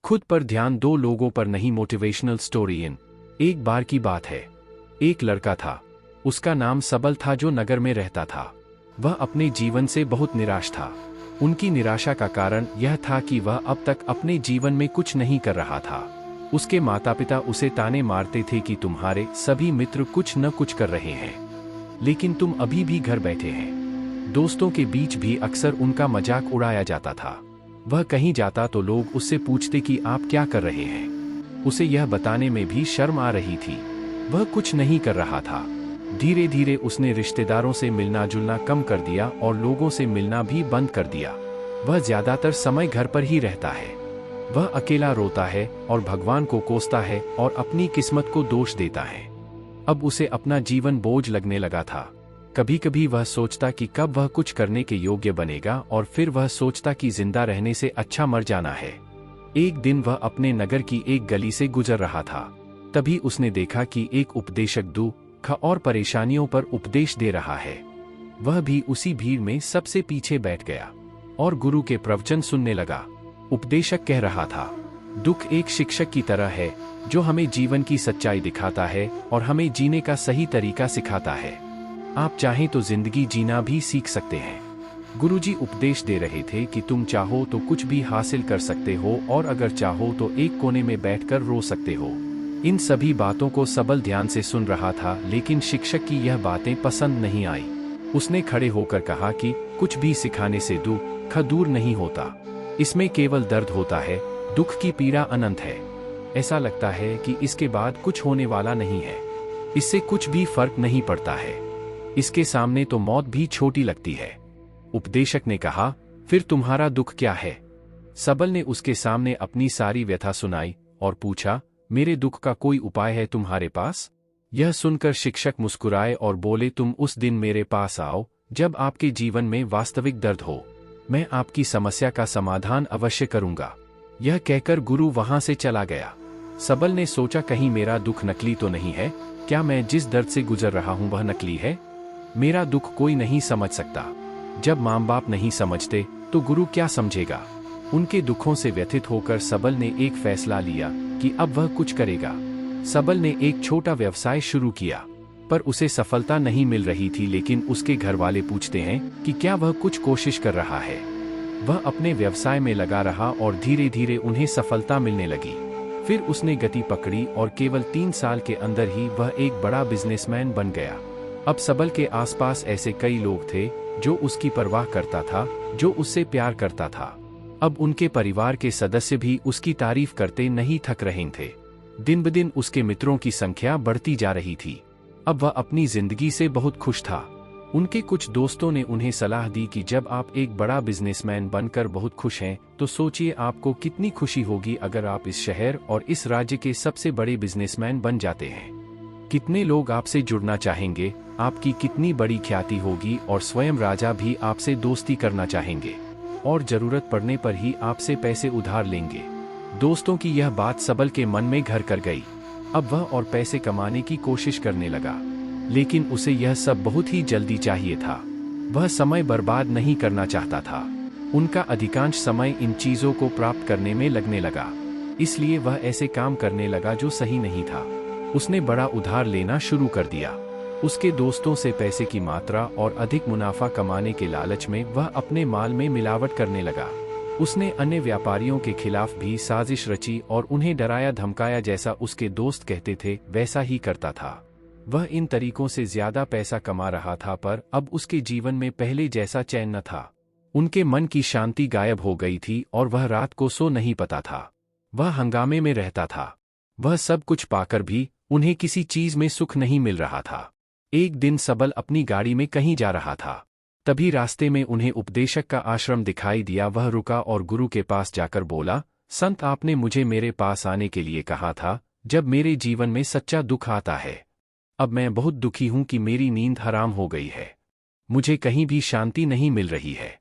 खुद पर ध्यान दो, लोगों पर नहीं। Motivational story. एक बार की बात है, एक लड़का था। उसका नाम सबल था, जो नगर में रहता था। वह अपने जीवन से बहुत निराश था। उनकी निराशा का कारण यह था कि वह अब तक अपने जीवन में कुछ नहीं कर रहा था। उसके माता पिता उसे ताने मारते थे कि तुम्हारे सभी मित्र कुछ न कुछ कर रहे हैं, लेकिन तुम अभी भी घर बैठे हैं। दोस्तों के बीच भी अक्सर उनका मजाक उड़ाया जाता था। वह कहीं जाता तो लोग उससे पूछते कि आप क्या कर रहे हैं। उसे यह बताने में भी शर्म आ रही थी। वह कुछ नहीं कर रहा था। धीरे धीरे उसने रिश्तेदारों से मिलना जुलना कम कर दिया और लोगों से मिलना भी बंद कर दिया। वह ज्यादातर समय घर पर ही रहता है। वह अकेला रोता है और भगवान को कोसता है और अपनी किस्मत को दोष देता है। अब उसे अपना जीवन बोझ लगने लगा था। कभी कभी वह सोचता कि कब वह कुछ करने के योग्य बनेगा, और फिर वह सोचता कि जिंदा रहने से अच्छा मर जाना है। एक दिन वह अपने नगर की एक गली से गुजर रहा था। तभी उसने देखा कि एक उपदेशक दुख और परेशानियों पर उपदेश दे रहा है। वह भी उसी भीड़ में सबसे पीछे बैठ गया और गुरु के प्रवचन सुनने लगा। उपदेशक कह रहा था, दुख एक शिक्षक की तरह है जो हमें जीवन की सच्चाई दिखाता है और हमें जीने का सही तरीका सिखाता है। आप चाहें तो जिंदगी जीना भी सीख सकते हैं। गुरुजी उपदेश दे रहे थे कि तुम चाहो तो कुछ भी हासिल कर सकते हो, और अगर चाहो तो एक कोने में बैठकर रो सकते हो। इन सभी बातों को सबल ध्यान से सुन रहा था, लेकिन शिक्षक की यह बातें पसंद नहीं आई। उसने खड़े होकर कहा कि कुछ भी सिखाने से दुख दूर नहीं होता। इसमें केवल दर्द होता है। दुख की पीड़ा अनंत है। ऐसा लगता है कि इसके बाद कुछ होने वाला नहीं है। इससे कुछ भी फर्क नहीं पड़ता है। इसके सामने तो मौत भी छोटी लगती है। उपदेशक ने कहा, फिर तुम्हारा दुख क्या है? सबल ने उसके सामने अपनी सारी व्यथा सुनाई और पूछा, मेरे दुख का कोई उपाय है तुम्हारे पास? यह सुनकर शिक्षक मुस्कुराए और बोले, तुम उस दिन मेरे पास आओ जब आपके जीवन में वास्तविक दर्द हो। मैं आपकी समस्या का समाधान अवश्य करूंगा। यह कहकर गुरु वहां से चला गया। सबल ने सोचा, कहीं मेरा दुख नकली तो नहीं है? क्या मैं जिस दर्द से गुजर रहा हूं वह नकली है? मेरा दुख कोई नहीं समझ सकता। जब माँ बाप नहीं समझते तो गुरु क्या समझेगा? उनके दुखों से व्यथित होकर सबल ने एक फैसला लिया कि अब वह कुछ करेगा। सबल ने एक छोटा व्यवसाय शुरू किया, पर उसे सफलता नहीं मिल रही थी। लेकिन उसके घर वाले पूछते हैं कि क्या वह कुछ कोशिश कर रहा है। वह अपने व्यवसाय में लगा रहा और धीरे धीरे उन्हें सफलता मिलने लगी। फिर उसने गति पकड़ी और केवल 3 साल के अंदर ही वह एक बड़ा बिजनेसमैन बन गया। अब सबल के आसपास ऐसे कई लोग थे जो उसकी परवाह करता था, जो उससे प्यार करता था। अब उनके परिवार के सदस्य भी उसकी तारीफ करते नहीं थक रहे थे। दिन ब दिन उसके मित्रों की संख्या बढ़ती जा रही थी। अब वह अपनी जिंदगी से बहुत खुश था। उनके कुछ दोस्तों ने उन्हें सलाह दी कि जब आप एक बड़ा बिजनेसमैन बनकर बहुत खुश हैं, तो सोचिए आपको कितनी खुशी होगी अगर आप इस शहर और इस राज्य के सबसे बड़े बिजनेसमैन बन जाते हैं। कितने लोग आपसे जुड़ना चाहेंगे, आपकी कितनी बड़ी ख्याति होगी, और स्वयं राजा भी आपसे दोस्ती करना चाहेंगे और जरूरत पड़ने पर ही आपसे पैसे उधार लेंगे। दोस्तों की यह बात सबल के मन में घर कर गई। अब वह और पैसे कमाने की कोशिश करने लगा, लेकिन उसे यह सब बहुत ही जल्दी चाहिए था। वह समय बर्बाद नहीं करना चाहता था। उनका अधिकांश समय इन चीजों को प्राप्त करने में लगने लगा, इसलिए वह ऐसे काम करने लगा जो सही नहीं था। उसने बड़ा उधार लेना शुरू कर दिया। उसके दोस्तों से पैसे की मात्रा और अधिक मुनाफा कमाने के लालच में वह अपने माल में मिलावट करने लगा। उसने अन्य व्यापारियों के खिलाफ भी साजिश रची और उन्हें डराया धमकाया। जैसा उसके दोस्त कहते थे वैसा ही करता था। वह इन तरीकों से ज्यादा पैसा कमा रहा था, पर अब उसके जीवन में पहले जैसा चैन न था। उनके मन की शांति गायब हो गई थी और वह रात को सो नहीं पाता था। वह हंगामे में रहता था। वह सब कुछ पाकर भी उन्हें किसी चीज में सुख नहीं मिल रहा था। एक दिन सबल अपनी गाड़ी में कहीं जा रहा था। तभी रास्ते में उन्हें उपदेशक का आश्रम दिखाई दिया। वह रुका और गुरु के पास जाकर बोला, संत, आपने मुझे मेरे पास आने के लिए कहा था जब मेरे जीवन में सच्चा दुख आता है। अब मैं बहुत दुखी हूं कि मेरी नींद हराम हो गई है। मुझे कहीं भी शांति नहीं मिल रही है।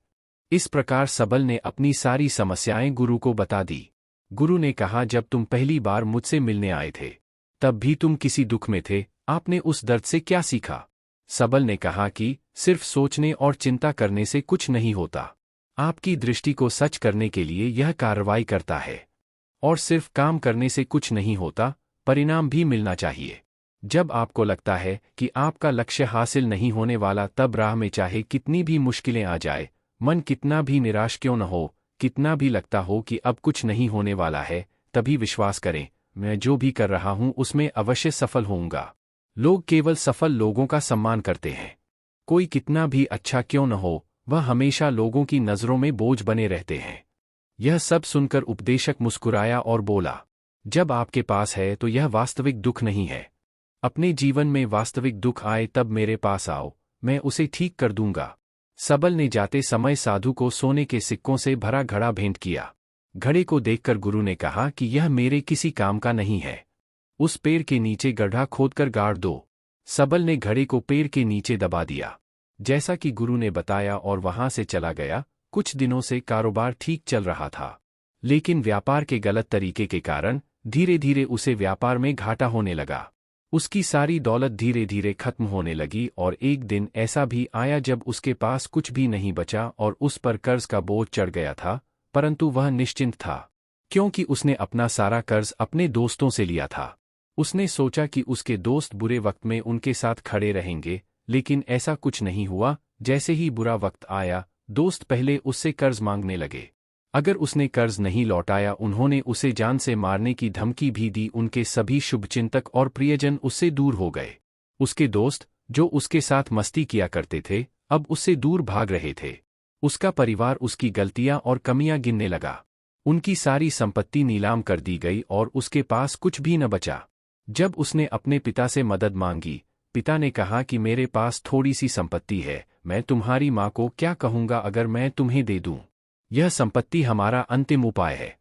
इस प्रकार सबल ने अपनी सारी समस्याएं गुरु को बता दी। गुरु ने कहा, जब तुम पहली बार मुझसे मिलने आए थे तब भी तुम किसी दुख में थे। आपने उस दर्द से क्या सीखा? सबल ने कहा कि सिर्फ सोचने और चिंता करने से कुछ नहीं होता। आपकी दृष्टि को सच करने के लिए यह कार्रवाई करता है। और सिर्फ काम करने से कुछ नहीं होता, परिणाम भी मिलना चाहिए। जब आपको लगता है कि आपका लक्ष्य हासिल नहीं होने वाला, तब राह में चाहे कितनी भी मुश्किलें आ जाए, मन कितना भी निराश क्यों न हो, कितना भी लगता हो कि अब कुछ नहीं होने वाला है, तभी विश्वास करें, मैं जो भी कर रहा हूं उसमें अवश्य सफल होऊंगा। लोग केवल सफल लोगों का सम्मान करते हैं। कोई कितना भी अच्छा क्यों न हो, वह हमेशा लोगों की नज़रों में बोझ बने रहते हैं। यह सब सुनकर उपदेशक मुस्कुराया और बोला, जब आपके पास है तो यह वास्तविक दुख नहीं है। अपने जीवन में वास्तविक दुख आए तब मेरे पास आओ, मैं उसे ठीक कर दूंगा। सबल ने जाते समय साधु को सोने के सिक्कों से भरा घड़ा भेंट किया। घड़े को देखकर गुरु ने कहा कि यह मेरे किसी काम का नहीं है। उस पेड़ के नीचे गड्ढा खोदकर गाड़ दो। सबल ने घड़े को पेड़ के नीचे दबा दिया, जैसा कि गुरु ने बताया, और वहां से चला गया। कुछ दिनों से कारोबार ठीक चल रहा था, लेकिन व्यापार के गलत तरीके के कारण धीरे धीरे उसे व्यापार में घाटा होने लगा। उसकी सारी दौलत धीरे धीरे खत्म होने लगी, और एक दिन ऐसा भी आया जब उसके पास कुछ भी नहीं बचा और उस पर कर्ज का बोझ चढ़ गया था। परंतु वह निश्चिंत था, क्योंकि उसने अपना सारा कर्ज अपने दोस्तों से लिया था। उसने सोचा कि उसके दोस्त बुरे वक्त में उनके साथ खड़े रहेंगे, लेकिन ऐसा कुछ नहीं हुआ। जैसे ही बुरा वक्त आया, दोस्त पहले उससे कर्ज मांगने लगे। अगर उसने कर्ज नहीं लौटाया, उन्होंने उसे जान से मारने की धमकी भी दी। उनके सभी शुभचिंतक और प्रियजन उससे दूर हो गए। उसके दोस्त, जो उसके साथ मस्ती किया करते थे, अब उससे दूर भाग रहे थे। उसका परिवार उसकी गलतियां और कमियां गिनने लगा। उनकी सारी संपत्ति नीलाम कर दी गई और उसके पास कुछ भी न बचा। जब उसने अपने पिता से मदद मांगी, पिता ने कहा कि मेरे पास थोड़ी सी संपत्ति है, मैं तुम्हारी माँ को क्या कहूँगा अगर मैं तुम्हें दे दूँ? यह संपत्ति हमारा अंतिम उपाय है।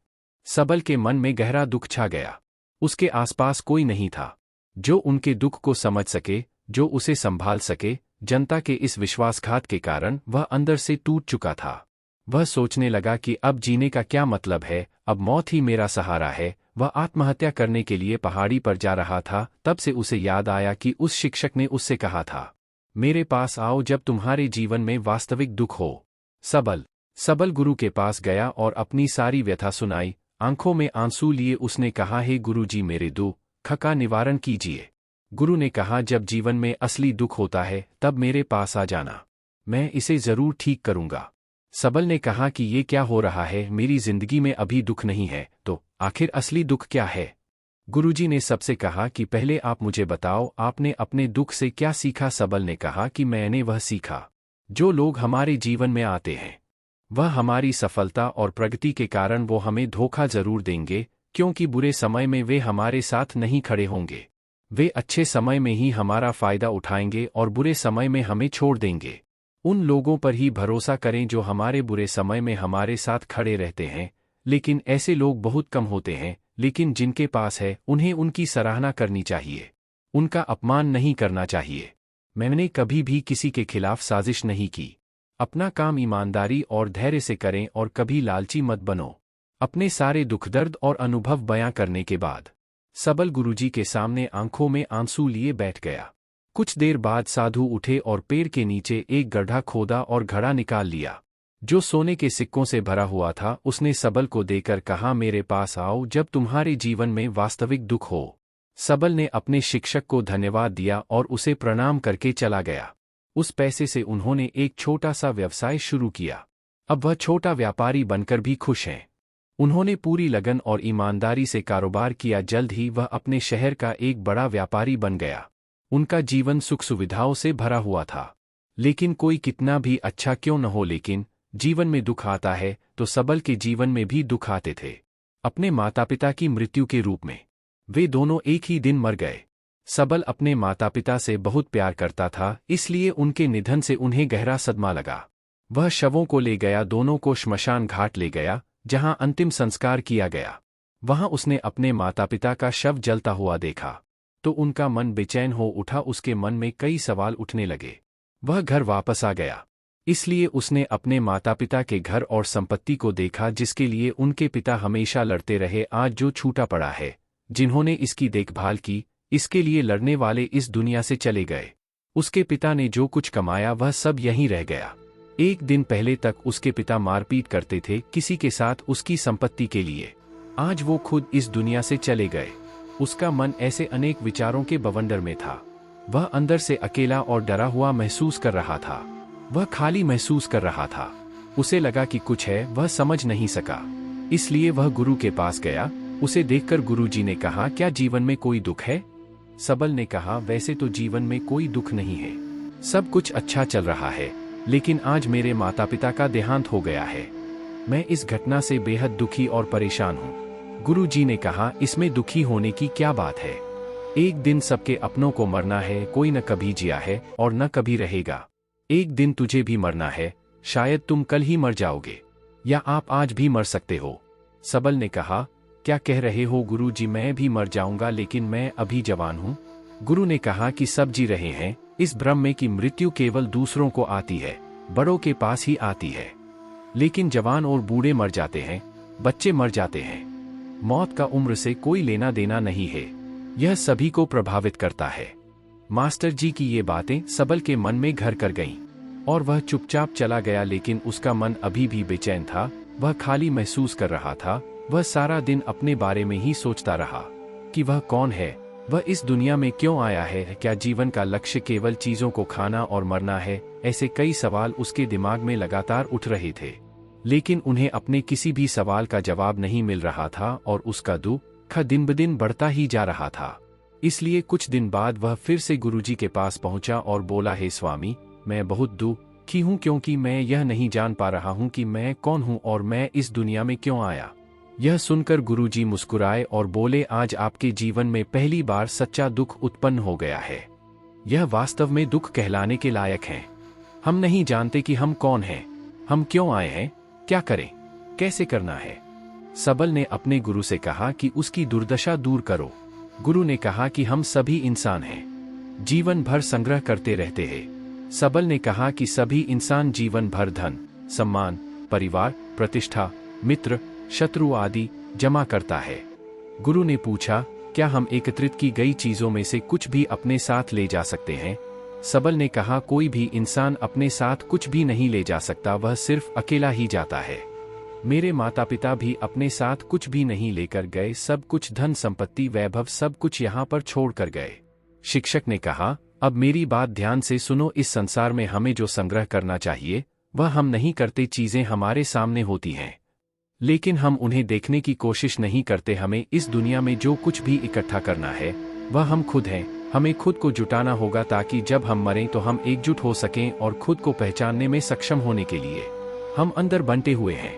सबल के मन में गहरा दुख छा गया। उसके आसपास कोई नहीं था जो उनके दुख को समझ सके, जो उसे संभाल सके। जनता के इस विश्वासघात के कारण वह अंदर से टूट चुका था। वह सोचने लगा कि अब जीने का क्या मतलब है, अब मौत ही मेरा सहारा है। वह आत्महत्या करने के लिए पहाड़ी पर जा रहा था, तब से उसे याद आया कि उस शिक्षक ने उससे कहा था, मेरे पास आओ जब तुम्हारे जीवन में वास्तविक दुख हो। सबल गुरु के पास गया और अपनी सारी व्यथा सुनाई। आंखों में आंसू लिए उसने कहा, हे गुरुजी, मेरे दुख का निवारण कीजिए। गुरु ने कहा, जब जीवन में असली दुख होता है तब मेरे पास आ जाना, मैं इसे जरूर ठीक करूंगा। सबल ने कहा कि ये क्या हो रहा है, मेरी जिंदगी में अभी दुख नहीं है, तो आखिर असली दुख क्या है? गुरुजी ने सबसे कहा कि पहले आप मुझे बताओ, आपने अपने दुख से क्या सीखा? सबल ने कहा कि मैंने वह सीखा, जो लोग हमारे जीवन में आते हैं वह हमारी सफलता और प्रगति के कारण वो हमें धोखा जरूर देंगे, क्योंकि बुरे समय में वे हमारे साथ नहीं खड़े होंगे। वे अच्छे समय में ही हमारा फायदा उठाएंगे और बुरे समय में हमें छोड़ देंगे। उन लोगों पर ही भरोसा करें जो हमारे बुरे समय में हमारे साथ खड़े रहते हैं, लेकिन ऐसे लोग बहुत कम होते हैं। लेकिन जिनके पास है, उन्हें उनकी सराहना करनी चाहिए, उनका अपमान नहीं करना चाहिए। मैंने कभी भी किसी के खिलाफ साजिश नहीं की। अपना काम ईमानदारी और धैर्य से करें और कभी लालची मत बनो। अपने सारे दुख दर्द और अनुभव बयां करने के बाद सबल गुरुजी के सामने आंखों में आंसू लिए बैठ गया। कुछ देर बाद साधु उठे और पेड़ के नीचे एक गड्ढा खोदा और घड़ा निकाल लिया, जो सोने के सिक्कों से भरा हुआ था। उसने सबल को देकर कहा, मेरे पास आओ जब तुम्हारे जीवन में वास्तविक दुख हो। सबल ने अपने शिक्षक को धन्यवाद दिया और उसे प्रणाम करके चला गया। उस पैसे से उन्होंने एक छोटा सा व्यवसाय शुरू किया। अब वह छोटा व्यापारी बनकर भी खुश हैं। उन्होंने पूरी लगन और ईमानदारी से कारोबार किया। जल्द ही वह अपने शहर का एक बड़ा व्यापारी बन गया। उनका जीवन सुख सुविधाओं से भरा हुआ था। लेकिन कोई कितना भी अच्छा क्यों न हो, लेकिन जीवन में दुख आता है तो सबल के जीवन में भी दुख आते थे। अपने माता पिता की मृत्यु के रूप में वे दोनों एक ही दिन मर गए। सबल अपने माता पिता से बहुत प्यार करता था, इसलिए उनके निधन से उन्हें गहरा सदमा लगा। वह शवों को ले गया, दोनों को श्मशान घाट ले गया, जहां अंतिम संस्कार किया गया। वहां उसने अपने माता पिता का शव जलता हुआ देखा तो उनका मन बेचैन हो उठा। उसके मन में कई सवाल उठने लगे। वह घर वापस आ गया, इसलिए उसने अपने माता पिता के घर और संपत्ति को देखा, जिसके लिए उनके पिता हमेशा लड़ते रहे। आज जो छूटा पड़ा है, जिन्होंने इसकी देखभाल की, इसके लिए लड़ने वाले इस दुनिया से चले गए। उसके पिता ने जो कुछ कमाया वह सब यहीं रह गया। एक दिन पहले तक उसके पिता मारपीट करते थे किसी के साथ उसकी संपत्ति के लिए। आज वो खुद इस दुनिया से चले गए। उसका मन ऐसे अनेक विचारों के बवंडर में था। वह अंदर से अकेला और डरा हुआ महसूस कर रहा था। वह खाली महसूस कर रहा था। उसे लगा कि कुछ है, वह समझ नहीं सका। इसलिए वह गुरु के पास गया। उसे देखकर गुरुजी ने कहा, क्या जीवन में कोई दुख है? सबल ने कहा, वैसे तो जीवन में कोई दुख नहीं है, सब कुछ अच्छा चल रहा है, लेकिन आज मेरे माता पिता का देहांत हो गया है। मैं इस घटना से बेहद दुखी और परेशान हूँ। गुरुजी ने कहा, इसमें दुखी होने की क्या बात है? एक दिन सबके अपनों को मरना है। कोई न कभी जिया है और न कभी रहेगा। एक दिन तुझे भी मरना है। शायद तुम कल ही मर जाओगे, या आप आज भी मर सकते हो। सबल ने कहा, क्या कह रहे हो गुरुजी? मैं भी मर जाऊंगा, लेकिन मैं अभी जवान हूँ। गुरु ने कहा कि सब जी रहे हैं इस भ्रम में कि मृत्यु केवल दूसरों को आती है, बड़ों के पास ही आती है। लेकिन जवान और बूढ़े मर जाते हैं, बच्चे मर जाते हैं। मौत का उम्र से कोई लेना देना नहीं है। यह सभी को प्रभावित करता है। मास्टर जी की ये बातें सबल के मन में घर कर गईं, और वह चुपचाप चला गया। लेकिन उसका मन अभी भी बेचैन था। वह खाली महसूस कर रहा था। वह सारा दिन अपने बारे में ही सोचता रहा कि वह कौन है, वह इस दुनिया में क्यों आया है, क्या जीवन का लक्ष्य केवल चीजों को खाना और मरना है? ऐसे कई सवाल उसके दिमाग में लगातार उठ रहे थे, लेकिन उन्हें अपने किसी भी सवाल का जवाब नहीं मिल रहा था और उसका दुख दिन ब दिन बढ़ता ही जा रहा था। इसलिए कुछ दिन बाद वह फिर से गुरुजी के पास पहुंचा और बोला, हे स्वामी, मैं बहुत दुखी हूं क्योंकि मैं यह नहीं जान पा रहा हूं कि मैं कौन हूं और मैं इस दुनिया में क्यों आया। यह सुनकर गुरुजी मुस्कुराए और बोले, आज आपके जीवन में पहली बार सच्चा दुख उत्पन्न हो गया है। यह वास्तव में दुख कहलाने के लायक है। हम नहीं जानते कि हम कौन हैं, हम क्यों आए हैं, क्या करें, कैसे करना है। सबल ने अपने गुरु से कहा कि उसकी दुर्दशा दूर करो। गुरु ने कहा कि हम सभी इंसान हैं, जीवन भर संग्रह करते रहते हैं। सबल ने कहा कि सभी इंसान जीवन भर धन, सम्मान, परिवार, प्रतिष्ठा, मित्र, शत्रु आदि जमा करता है। गुरु ने पूछा, क्या हम एकत्रित की गई चीजों में से कुछ भी अपने साथ ले जा सकते हैं? सबल ने कहा, कोई भी इंसान अपने साथ कुछ भी नहीं ले जा सकता, वह सिर्फ अकेला ही जाता है। मेरे माता पिता भी अपने साथ कुछ भी नहीं लेकर गए, सब कुछ धन संपत्ति वैभव सब कुछ यहाँ पर छोड़ कर गए। शिक्षक ने कहा, अब मेरी बात ध्यान से सुनो, इस संसार में हमें जो संग्रह करना चाहिए वह हम नहीं करते। चीजें हमारे सामने होती हैं, लेकिन हम उन्हें देखने की कोशिश नहीं करते। हमें इस दुनिया में जो कुछ भी इकट्ठा करना है वह हम खुद हैं। हमें खुद को जुटाना होगा ताकि जब हम मरें तो हम एकजुट हो सकें और खुद को पहचानने में सक्षम होने के लिए हम अंदर बंटे हुए हैं।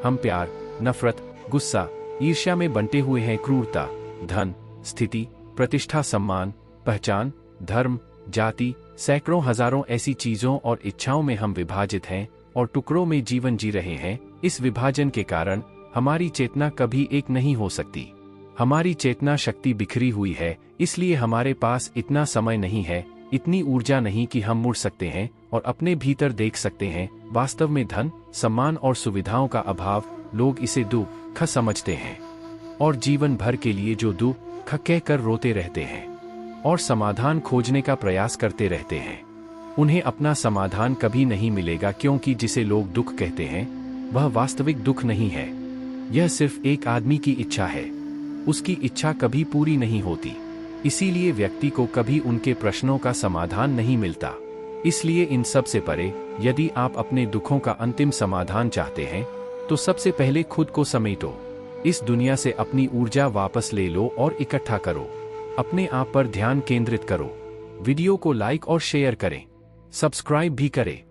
हम प्यार, नफरत, गुस्सा, ईर्ष्या में बंटे हुए हैं। क्रूरता, धन, स्थिति, प्रतिष्ठा, सम्मान, पहचान, धर्म, जाति, सैकड़ों हजारों ऐसी चीजों और इच्छाओं में हम विभाजित हैं और टुकड़ों में जीवन जी रहे हैं। इस विभाजन के कारण हमारी चेतना कभी एक नहीं हो सकती। हमारी चेतना शक्ति बिखरी हुई है, इसलिए हमारे पास इतना समय नहीं है, इतनी ऊर्जा नहीं कि हम मुड़ सकते हैं और अपने भीतर देख सकते हैं। वास्तव में धन, सम्मान और सुविधाओं का अभाव, लोग इसे दुख समझते हैं और जीवन भर के लिए जो दुख कहकर रोते रहते हैं और समाधान खोजने का प्रयास करते रहते हैं। उन्हें अपना समाधान कभी नहीं मिलेगा, क्योंकि जिसे लोग दुख कहते हैं वह वास्तविक दुख नहीं है। यह सिर्फ एक आदमी की इच्छा है, उसकी इच्छा कभी पूरी नहीं होती। इसीलिए व्यक्ति को कभी उनके प्रश्नों का समाधान नहीं मिलता। इसलिए इन सब से परे, यदि आप अपने दुखों का अंतिम समाधान चाहते हैं तो सबसे पहले खुद को समेटो। इस दुनिया से अपनी ऊर्जा वापस ले लो और इकट्ठा करो। अपने आप पर ध्यान केंद्रित करो। वीडियो को लाइक और शेयर करें, सब्सक्राइब भी करें।